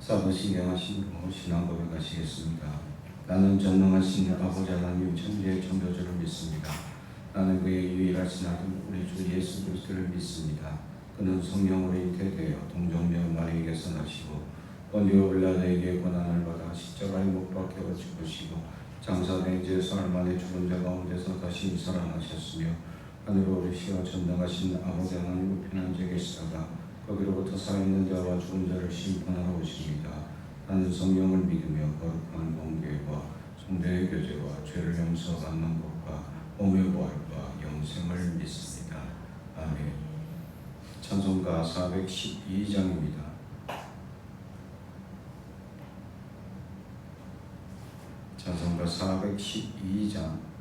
사부신경하신 신앙 고백하시겠습니다. 나는 전능하신 아버지 하나님 천지의 창조주를 믿습니다. 나는 그의 유일하신 아들 우리 주 예수 그리스도를 믿습니다. 그는 성령으로 잉태되어 동정녀 마리에게서 나시고 본디오 빌라도에게 고난을 받아 십자가에 못 박혀 죽으시고 장사된 지 사흘 만에 죽은 자 가운데서 다시 살아나셨으며 하늘로 오르시어 전능하신 아버지 하나님을 편한 자 계시다가 거기로부터 살아있는 자와 죽은 자를 심판하러 오십니다. 나는 성령을 믿으며 거룩한 공교회와 성도의 교제와 죄를 용서받는 것과 몸의 부활과 영생을 믿습니다. 아멘. 찬송가 412장입니다. 찬송가 412장.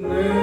내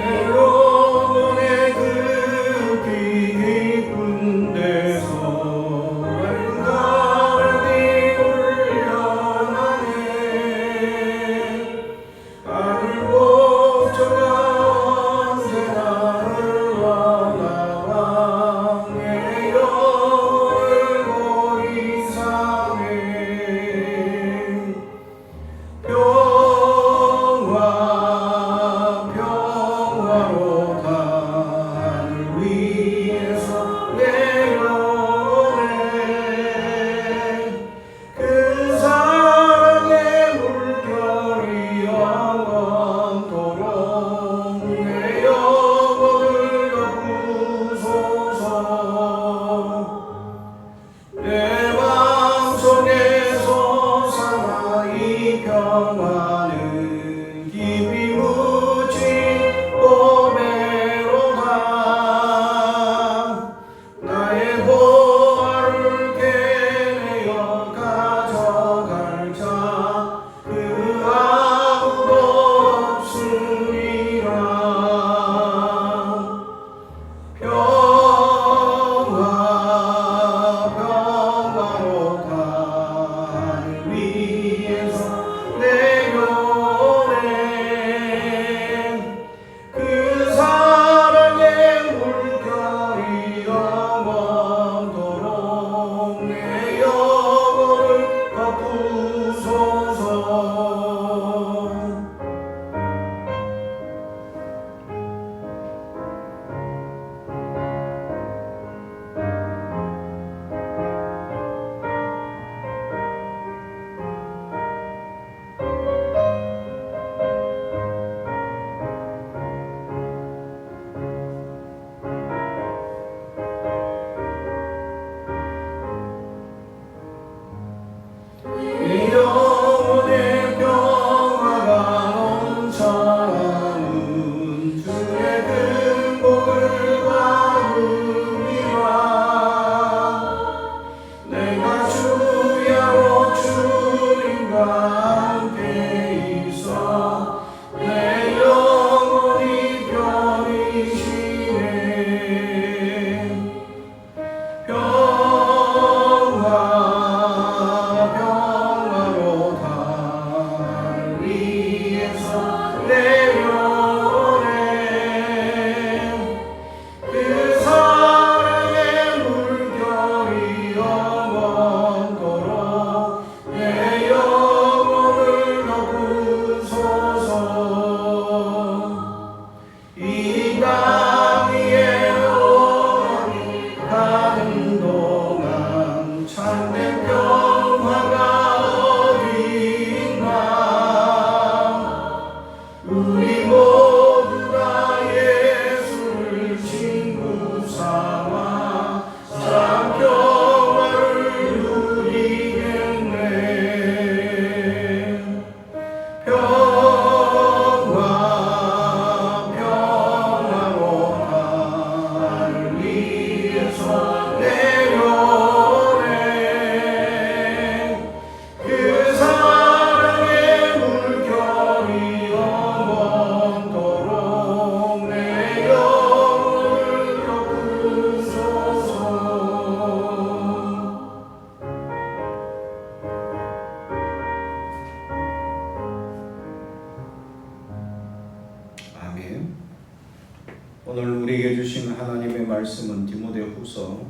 말씀은 디모데후서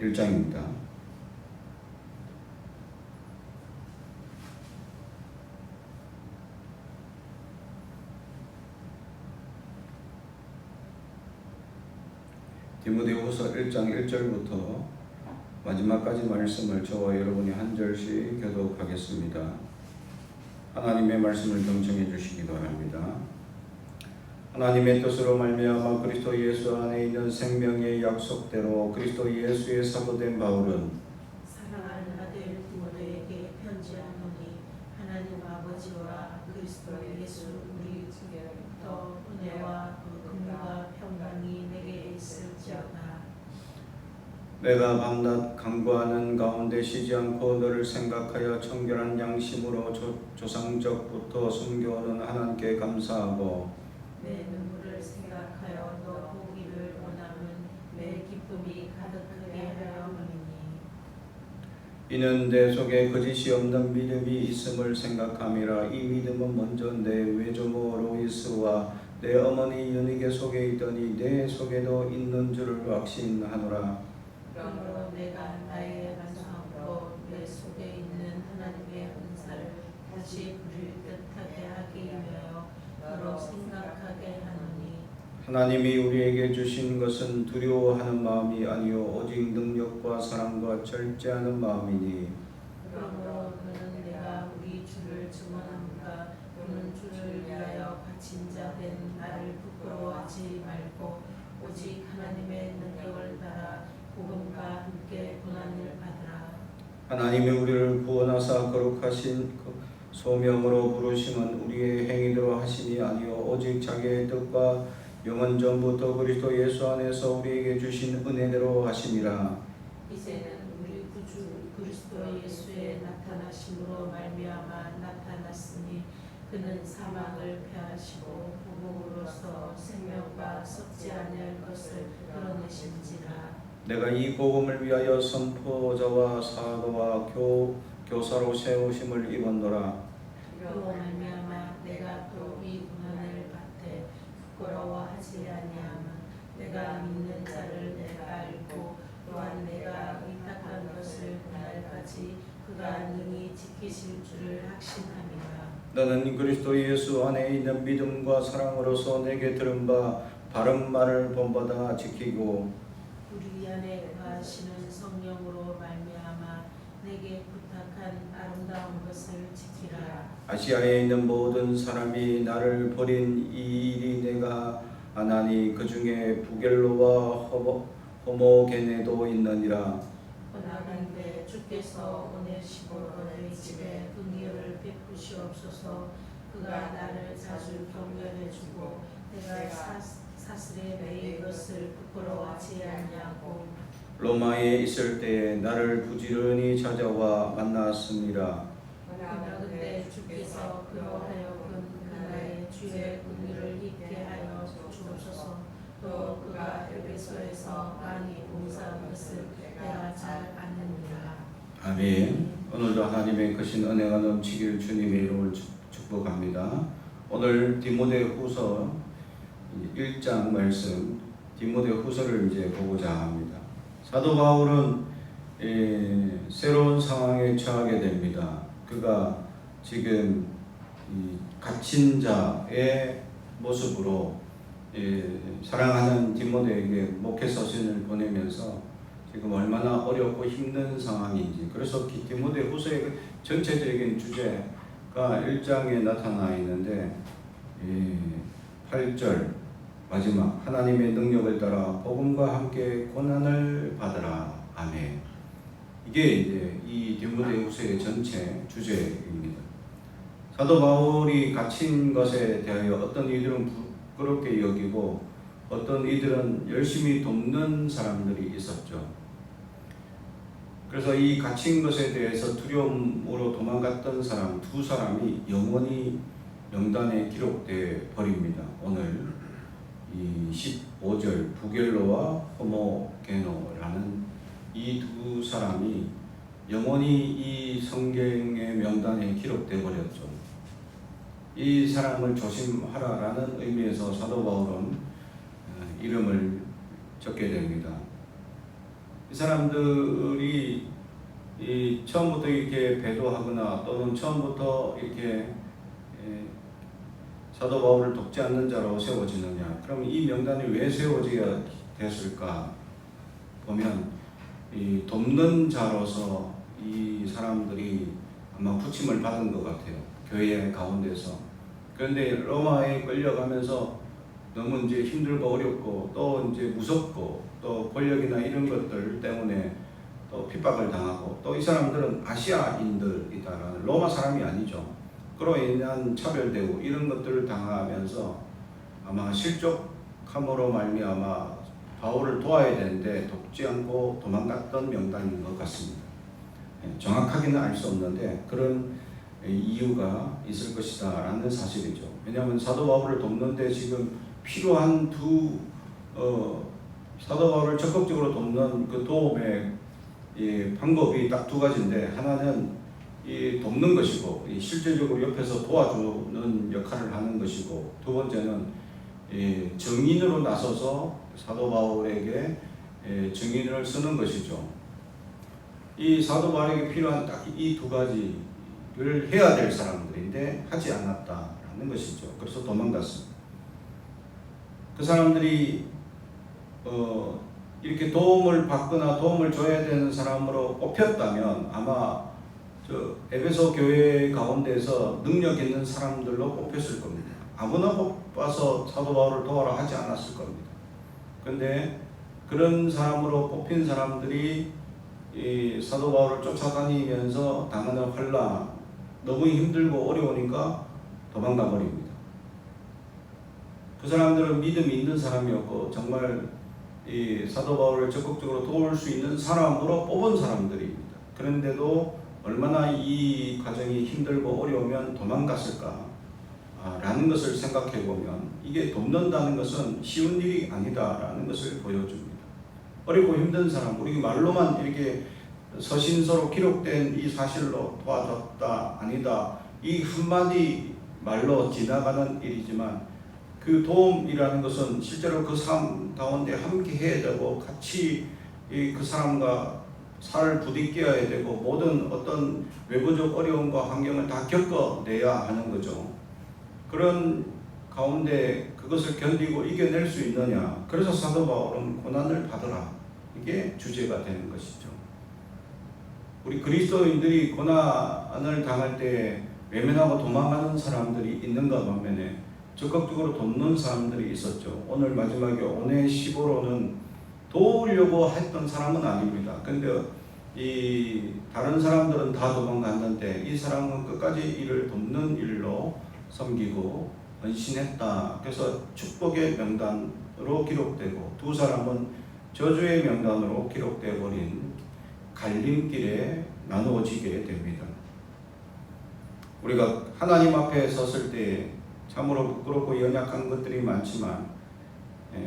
1장입니다. 디모데후서 1장 1절부터 마지막까지 말씀을 저와 여러분이 한 절씩 교독하겠습니다. 하나님의 말씀을 경청해 주시기 바랍니다. 하나님의 뜻으로 말미암아 그리스도 예수 안에 있는 생명의 약속대로 그리스도 예수의 사도된 바울은 사랑하는 아들 디모데에게 편지하노니 하나님 아버지와 그리스도 예수 우리 주께로부터 은혜와 긍휼과 평강이 내게 있을지어다. 내가 밤낮 간구하는 가운데 쉬지 않고 너를 생각하여 청결한 양심으로 조상적부터 숨겨오는 하나님께 감사하고 내 눈물을 생각하여 너 보기를 원하는 내 기쁨이 가득하게 하려 함이니 이는 내 속에 거짓이 없는 믿음이 있음을 생각함이라. 이 믿음은 먼저 내 외조모 로이스와 내 어머니 연희계 속에 있더니 내 속에도 있는 줄을 확신하노라. 그러므로 내가 나의 반성함으로 내 속에 있는 하나님의 은사를 다시 부릴 듯하게 하기 위하여 너로 생각하게 하노니 하나님이 우리에게 주신 것은 두려워하는 마음이 아니요 오직 능력과 사랑과 절제하는 마음이니. 그러므로 너는 내가 우리 주를 증언함과 또는 주를 위하여 갇힌 자 된 나를 부끄러워하지 말고 오직 하나님의 능력을 따라 복음과 함께 고난을 받으라. 하나님이 우리를 구원하사 거룩하신 소명으로 부르심은 우리의 행위대로 하심이 아니요 오직 자기의 뜻과 영원 전부터 그리스도 예수 안에서 우리에게 주신 은혜대로 하심이라. 이제는 우리 구주 그리스도 예수의 나타나심으로 말미암아 나타났으니 그는 사망을 패하시고 복음으로써 생명과 썩지 아니할 것을 드러내신지라. 내가 이 복음을 위하여 선포자와 사도와 교사로 세우심을 입었노라. 이로 말미암아 내가 또 이 고난을 받되 부끄러워하지 아니하면 내가 믿는 자를 내가 알고 또한 내가 위탁한 것을 그날까지 그가 능히 지키실 줄을 확신함이라. 너는 그리스도 예수 안에 있는 믿음과 사랑으로서 내게 들은 바 바른 말을 본받아 지키고 우리 안에 거하시는 성령으로 말미암아 내게 부탁한 아름다운 것을 지키라. 아시아에 있는 모든 사람이 나를 버린 이 일이 내가 아나니 그 중에 부겔로와 호모게네도 있느니라. 원하건대 주께서 오네시모로의 집에 긍휼을 베푸시옵소서. 그가 나를 자주 격려해주고 내가 사슬에 매인 것을 부끄러워하지 아니하고 로마에 있을 때에 나를 부지런히 찾아와 만났습니다. 원하건대 주께서 그로 하여금 그나의 주의 긍휼을 잊게 하여 주옵소서. 또 그가 에베소에서 많이 봉사한 것을 내가 잘 아느니라. 아멘. 오늘도 하나님의 크신 은혜가 넘치길 주님의 이름을 축복합니다. 오늘 디모데후서 1장 말씀 디모데후서를 이제 보고자 합니다. 사도 바울은 새로운 상황에 처하게 됩니다. 그가 지금 갇힌 자의 모습으로 사랑하는 디모데에게 목회 서신을 보내면서 지금 얼마나 어렵고 힘든 상황인지, 그래서 디모데후서의 전체적인 주제가 1장에 나타나 있는데 8절 마지막 하나님의 능력을 따라 복음과 함께 고난을 받으라. 아멘. 이게 이제 이 디모데후서의 전체 주제입니다. 사도 바울이 갇힌 것에 대하여 어떤 이들은 부끄럽게 여기고 어떤 이들은 열심히 돕는 사람들이 있었죠. 그래서 이 갇힌 것에 대해서 두려움으로 도망갔던 사람 두 사람이 영원히 명단에 기록되어 버립니다. 오늘 이 15절 부겔로와 호모게노라는 이 두 사람이 영원히 이 성경의 명단에 기록되어 버렸죠. 이 사람을 조심하라라는 의미에서 사도 바울은 이름을 적게 됩니다. 이 사람들이 처음부터 이렇게 배도하거나 또는 처음부터 이렇게 사도 바울을 돕지 않는 자로 세워지느냐? 그럼 이 명단이 왜 세워져야 됐을까? 보면 이 돕는 자로서 이 사람들이 아마 부침을 받은 것 같아요. 교회 가운데서. 그런데 로마에 끌려가면서 너무 이제 힘들고 어렵고 또 이제 무섭고 또 권력이나 이런 것들 때문에 또 핍박을 당하고 또 이 사람들은 아시아인들이다라는 로마 사람이 아니죠. 그로 인한 차별되고 이런 것들을 당하면서 아마 실족함으로 말미암아 바울을 도와야 되는데 돕지 않고 도망갔던 명단인 것 같습니다. 정확하게는 알 수 없는데 그런 이유가 있을 것이다 라는 사실이죠. 왜냐하면 사도 바울을 돕는데 지금 필요한 사도 바울을 적극적으로 돕는 그 도움의 방법이 딱 두 가지인데, 하나는 돕는 것이고 실질적으로 옆에서 도와주는 역할을 하는 것이고, 두 번째는 증인으로 나서서 사도 바울에게 증인을 쓰는 것이죠. 이 사도 바울에게 필요한 딱 이 두 가지를 해야 될 사람들인데 하지 않았다라는 것이죠. 그래서 도망갔습니다. 그 사람들이 이렇게 도움을 받거나 도움을 줘야 되는 사람으로 뽑혔다면 아마 에베소 교회 가운데서 능력 있는 사람들로 뽑혔을 겁니다. 아무나 뽑아서 사도 바울을 도와라 하지 않았을 겁니다. 그런데 그런 사람으로 뽑힌 사람들이 이 사도 바울을 쫓아다니면서 당하는 환난, 너무 힘들고 어려우니까 도망가 버립니다. 그 사람들은 믿음이 있는 사람이었고 정말 이 사도 바울을 적극적으로 도울 수 있는 사람으로 뽑은 사람들입니다. 그런데도 얼마나 이 과정이 힘들고 어려우면 도망갔을까 라는 것을 생각해 보면 이게 돕는다는 것은 쉬운 일이 아니다라는 것을 보여줍니다. 어렵고 힘든 사람, 우리 말로만 이렇게 서신서로 기록된 이 사실로 도와줬다 아니다 이 한마디 말로 지나가는 일이지만, 그 도움이라는 것은 실제로 그 삶 가운데 함께 해야 되고 같이 그 사람과 살을 부딪혀야 되고 모든 어떤 외부적 어려움과 환경을 다 겪어내야 하는 거죠. 그런 가운데 그것을 견디고 이겨낼 수 있느냐. 그래서 사도 바울은 고난을 받으라. 이게 주제가 되는 것이죠. 우리 그리스도인들이 고난을 당할 때 외면하고 도망가는 사람들이 있는가 반면에 적극적으로 돕는 사람들이 있었죠. 오늘 마지막에 오네시보로는 도우려고 했던 사람은 아닙니다. 근데 이 다른 사람들은 다 도망갔는데 이 사람은 끝까지 이를 돕는 일로 섬기고 헌신했다. 그래서 축복의 명단으로 기록되고, 두 사람은 저주의 명단으로 기록되어 버린 갈림길에 나누어지게 됩니다. 우리가 하나님 앞에 섰을 때 참으로 부끄럽고 연약한 것들이 많지만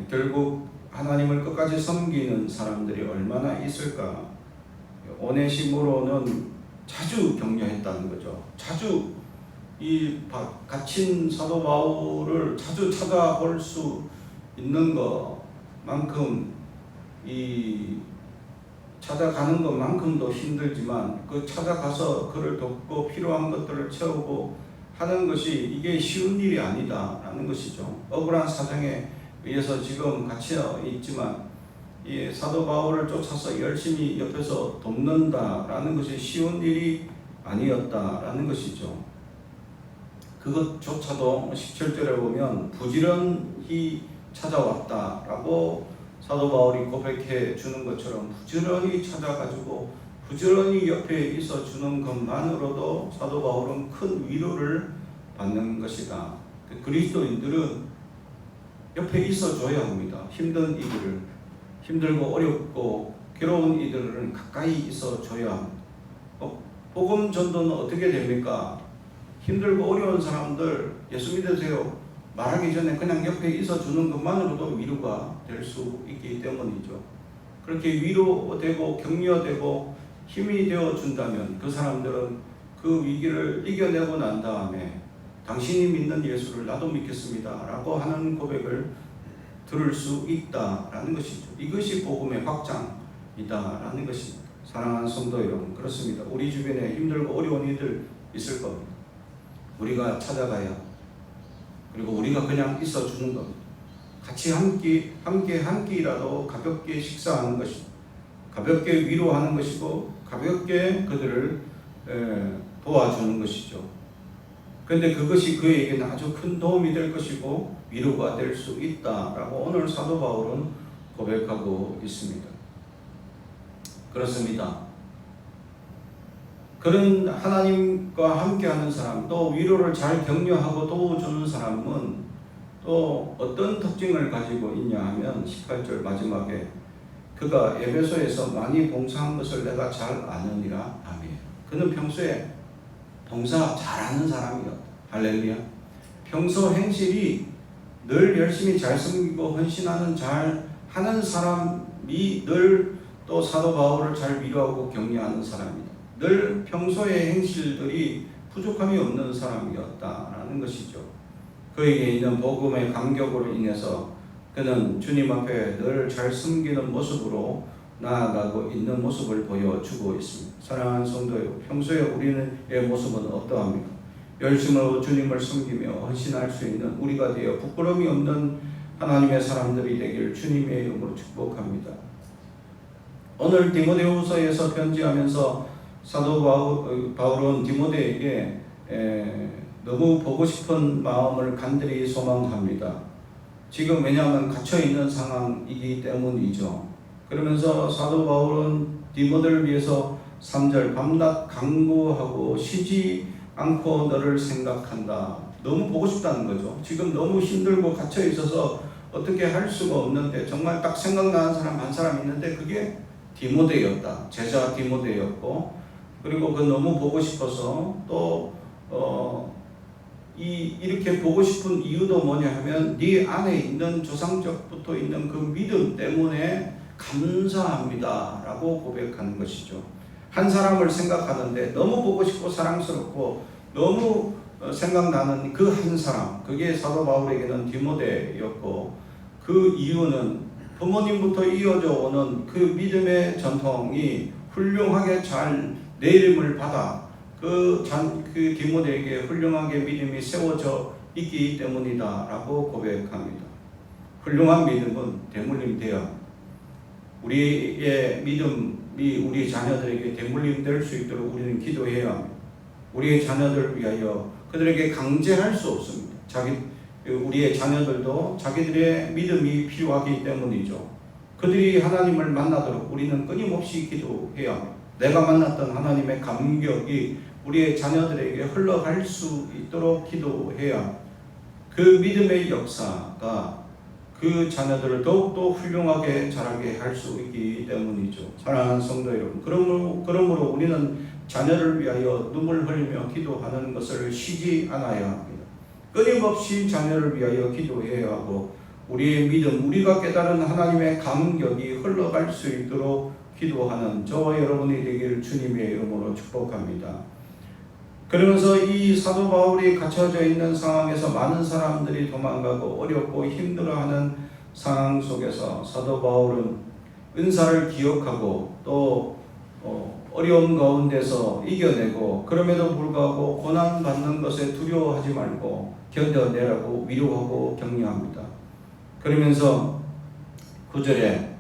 결국 하나님을 끝까지 섬기는 사람들이 얼마나 있을까. 오네시모로는 자주 격려했다는 거죠. 자주 이 갇힌 사도 바울을 자주 찾아볼 수 있는 것만큼, 이 찾아가는 것만큼도 힘들지만 그 찾아가서 그를 돕고 필요한 것들을 채우고 하는 것이 이게 쉬운 일이 아니다라는 것이죠. 억울한 사정에 의해서 지금 갇혀 있지만 이 사도 바울을 쫓아서 열심히 옆에서 돕는다라는 것이 쉬운 일이 아니었다라는 것이죠. 그것조차도 17절에 보면 부지런히 찾아왔다라고 사도 바울이 고백해 주는 것처럼 부지런히 찾아가지고 부지런히 옆에 있어 주는 것만으로도 사도 바울은 큰 위로를 받는 것이다. 그리스도인들은 옆에 있어 줘야 합니다. 힘든 이들을, 힘들고 어렵고 괴로운 이들은 가까이 있어 줘야 합니다. 복음 전도는 어떻게 됩니까? 힘들고 어려운 사람들 예수 믿으세요 말하기 전에 그냥 옆에 있어 주는 것만으로도 위로가 될 수 있기 때문이죠. 그렇게 위로되고 격려되고 힘이 되어 준다면 그 사람들은 그 위기를 이겨내고 난 다음에 당신이 믿는 예수를 나도 믿겠습니다 라고 하는 고백을 들을 수 있다라는 것이죠. 이것이 복음의 확장, 있다라는 것입니다. 사랑하는 성도 여러분, 그렇습니다. 우리 주변에 힘들고 어려운 이들 있을 겁니다. 우리가 찾아가야, 그리고 우리가 그냥 있어 주는 겁니다. 같이 함께 한 끼라도 가볍게 식사하는 것이고, 가볍게 위로하는 것이고, 가볍게 그들을 도와주는 것이죠. 그런데 그것이 그에게는 아주 큰 도움이 될 것이고 위로가 될 수 있다라고 오늘 사도 바울은 고백하고 있습니다. 그렇습니다. 그런 하나님과 함께하는 사람, 또 위로를 잘 격려하고 도와주는 사람은 또 어떤 특징을 가지고 있냐 하면 18절 마지막에 그가 에베소에서 많이 봉사한 것을 내가 잘 아느니라. 아멘. 그는 평소에 봉사 잘하는 사람이었다. 할렐루야. 평소 행실이 늘 열심히 잘 섬기고 헌신하는 잘 하는 사람이 늘 또 사도 바울을 잘 위로하고 격려하는 사람이다. 늘 평소의 행실들이 부족함이 없는 사람이었다라는 것이죠. 그에게 있는 복음의 감격으로 인해서 그는 주님 앞에 늘 잘 섬기는 모습으로 나아가고 있는 모습을 보여주고 있습니다. 사랑하는 성도 여러분, 평소에 우리의 모습은 어떠합니까? 열심으로 주님을 섬기며 헌신할 수 있는 우리가 되어 부끄러움이 없는 하나님의 사람들이 되길 주님의 이름으로 축복합니다. 오늘 디모데후서에서 편지하면서 사도 바울은 디모데에게 너무 보고 싶은 마음을 간절히 소망합니다. 지금 왜냐하면 갇혀있는 상황이기 때문이죠. 그러면서 사도 바울은 디모데를 위해서 3절 밤낮 간구하고 쉬지 않고 너를 생각한다. 너무 보고 싶다는 거죠. 지금 너무 힘들고 갇혀있어서 어떻게 할 수가 없는데 정말 딱 생각나는 사람 한 사람 있는데 그게 디모데였다. 제자 디모데였고, 그리고 그 너무 보고 싶어서 또 이렇게 보고 싶은 이유도 뭐냐 하면 네 안에 있는 조상적부터 있는 그 믿음 때문에 감사합니다 라고 고백하는 것이죠. 한 사람을 생각하는데 너무 보고 싶고 사랑스럽고 너무 생각나는 그 한 사람, 그게 사도 바울에게는 디모데였고, 그 이유는 부모님부터 이어져 오는 그 믿음의 전통이 훌륭하게 잘 내림을 받아 그 디모데에게 훌륭하게 믿음이 세워져 있기 때문이다 라고 고백합니다. 훌륭한 믿음은 대물림 되어 우리의 믿음이 우리 자녀들에게 대물림 될 수 있도록 우리는 기도해야 합니다. 우리의 자녀들을 위하여 그들에게 강제할 수 없습니다. 우리의 자녀들도 자기들의 믿음이 필요하기 때문이죠. 그들이 하나님을 만나도록 우리는 끊임없이 기도해야 합니다. 내가 만났던 하나님의 감격이 우리의 자녀들에게 흘러갈 수 있도록 기도해야 그 믿음의 역사가 그 자녀들을 더욱더 훌륭하게 자라게 할 수 있기 때문이죠. 사랑하는 성도 여러분, 그러므로 우리는 자녀를 위하여 눈물 흘리며 기도하는 것을 쉬지 않아야 합니다. 끊임없이 자녀를 위하여 기도해야 하고 우리의 믿음, 우리가 깨달은 하나님의 감격이 흘러갈 수 있도록 기도하는 저와 여러분이 되기를 주님의 이름으로 축복합니다. 그러면서 이 사도 바울이 갇혀져 있는 상황에서 많은 사람들이 도망가고 어렵고 힘들어하는 상황 속에서 사도 바울은 은사를 기억하고 또 어려운 가운데서 이겨내고, 그럼에도 불구하고 고난받는 것에 두려워하지 말고 견뎌내라고 위로하고 격려합니다. 그러면서 9절에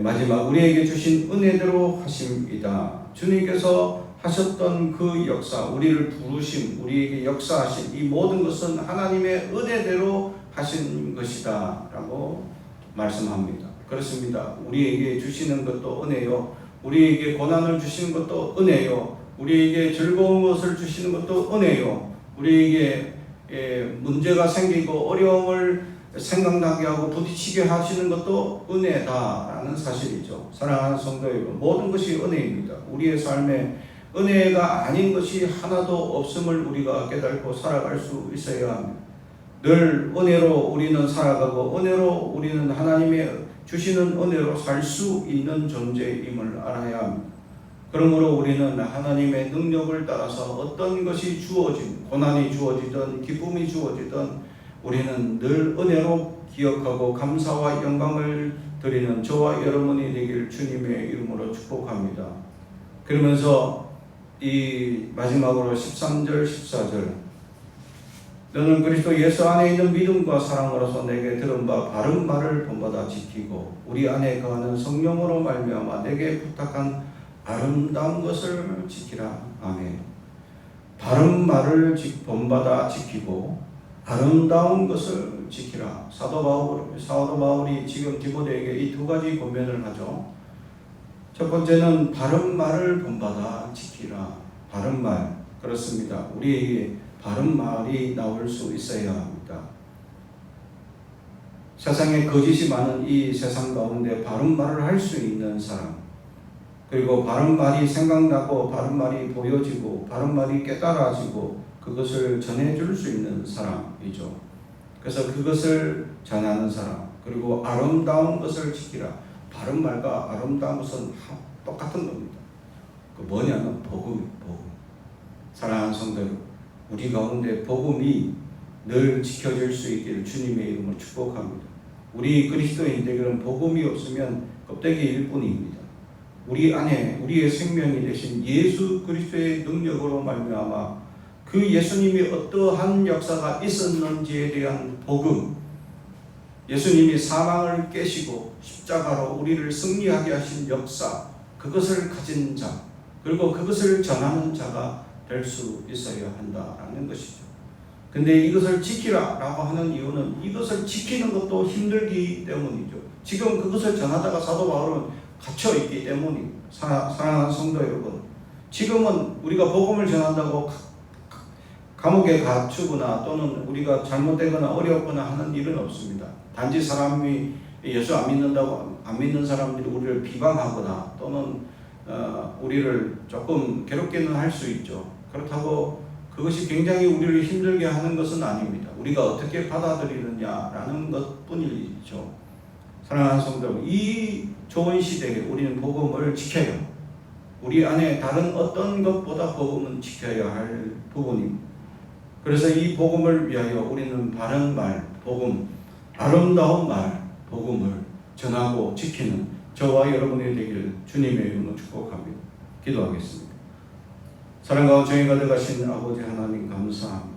마지막 우리에게 주신 은혜대로 하심이다. 주님께서 하셨던 그 역사, 우리를 부르심, 우리에게 역사하신 이 모든 것은 하나님의 은혜대로 하신 것이다 라고 말씀합니다. 그렇습니다. 우리에게 주시는 것도 은혜요, 우리에게 고난을 주시는 것도 은혜요, 우리에게 즐거운 것을 주시는 것도 은혜요, 우리에게 문제가 생기고 어려움을 생각나게 하고 부딪히게 하시는 것도 은혜다라는 사실이죠. 사랑하는 성도 여러분, 모든 것이 은혜입니다. 우리의 삶에 은혜가 아닌 것이 하나도 없음을 우리가 깨닫고 살아갈 수 있어야 합니다. 늘 은혜로 우리는 살아가고 은혜로 우리는 하나님의 주시는 은혜로 살 수 있는 존재임을 알아야 합니다. 그러므로 우리는 하나님의 능력을 따라서 어떤 것이 주어진, 고난이 주어지든 기쁨이 주어지든 우리는 늘 은혜로 기억하고 감사와 영광을 드리는 저와 여러분이 되길 주님의 이름으로 축복합니다. 그러면서 이 마지막으로 13절 14절 너는 그리스도 예수 안에 있는 믿음과 사랑으로서 내게 들은 바 바른 말을 본받아 지키고 우리 안에 거하는 성령으로 말미암아 내게 부탁한 아름다운 것을 지키라. 아멘. 바른 말을 본받아 지키고 아름다운 것을 지키라. 사도 바울이 지금 디모데에게 이 두 가지 권면을 하죠. 첫 번째는 바른 말을 본받아 지키라. 바른 말, 그렇습니다. 우리에게 바른 말이 나올 수 있어야 합니다. 세상에 거짓이 많은 이 세상 가운데 바른 말을 할 수 있는 사람, 그리고 바른 말이 생각나고 바른 말이 보여지고 바른 말이 깨달아지고 그것을 전해줄 수 있는 사람이죠. 그래서 그것을 전하는 사람, 그리고 아름다운 것을 지키라. 바른 말과 아름다운 것은 똑같은 겁니다. 그 뭐냐면 복음. 사랑하는 성도 여러분, 우리 가운데 복음이 늘 지켜질 수 있기를 주님의 이름으로 축복합니다. 우리 그리스도인들은 복음이 없으면 껍데기일 뿐입니다. 우리 안에 우리의 생명이 되신 예수 그리스도의 능력으로 말미암아 그 예수님이 어떠한 역사가 있었는지에 대한 복음, 예수님이 사망을 깨시고 십자가로 우리를 승리하게 하신 역사, 그것을 가진 자, 그리고 그것을 전하는 자가 될 수 있어야 한다라는 것이죠. 근데 이것을 지키라라고 하는 이유는 이것을 지키는 것도 힘들기 때문이죠. 지금 그것을 전하다가 사도 바울은 갇혀 있기 때문입니다. 사랑하는 성도 여러분, 지금은 우리가 복음을 전한다고 감옥에 갇히거나 또는 우리가 잘못되거나 어렵거나 하는 일은 없습니다. 단지 사람이 예수 안 믿는 사람들이 우리를 비방하거나 또는 우리를 조금 괴롭게는 할 수 있죠. 그렇다고 그것이 굉장히 우리를 힘들게 하는 것은 아닙니다. 우리가 어떻게 받아들이느냐라는 것뿐이죠. 사랑하는 성도 여러분, 이 좋은 시대에 우리는 복음을 지켜요. 우리 안에 다른 어떤 것보다 복음은 지켜야 할 부분입니다. 그래서 이 복음을 위하여 우리는 바른 말, 복음, 아름다운 말, 복음을 전하고 지키는 저와 여러분이 되기를 주님의 이름으로 축복합니다. 기도하겠습니다. 사랑과 정의 가득하신 아버지 하나님 감사합니다.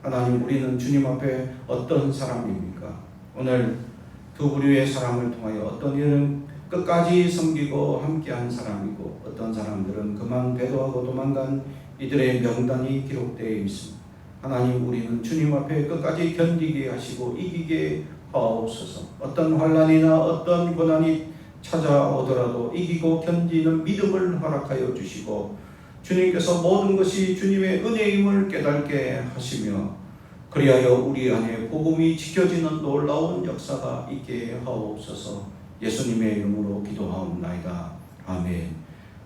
하나님, 우리는 주님 앞에 어떤 사람입니까? 오늘 두 부류의 사람을 통하여 어떤 이는 끝까지 섬기고 함께한 사람이고 어떤 사람들은 그만 배도하고 도망간 이들의 명단이 기록되어 있습니다. 하나님, 우리는 주님 앞에 끝까지 견디게 하시고 이기게 하옵소서. 어떤 환난이나 어떤 고난이 찾아오더라도 이기고 견디는 믿음을 허락하여 주시고 주님께서 모든 것이 주님의 은혜임을 깨닫게 하시며 그리하여 우리 안에 복음이 지켜지는 놀라운 역사가 있게 하옵소서. 예수님의 이름으로 기도하옵나이다. 아멘.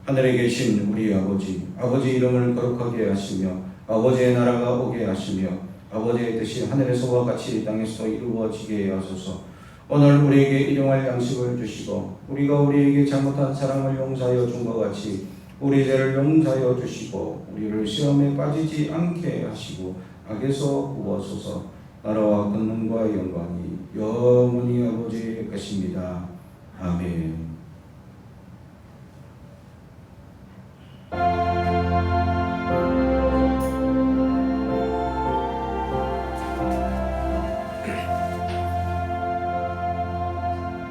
하늘에 계신 우리 아버지 이름을 거룩하게 하시며 아버지의 나라가 오게 하시며 아버지의 뜻이 하늘에서와 같이 땅에서 이루어지게 하소서. 오늘 우리에게 일용할 양식을 주시고 우리가 우리에게 잘못한 사랑을 용서하여 준 것 같이 우리 죄를 용서하여 주시고 우리를 시험에 빠지지 않게 하시고 악에서 구하소서. 나라와 권능과 영광이 영원히 아버지의 것입니다.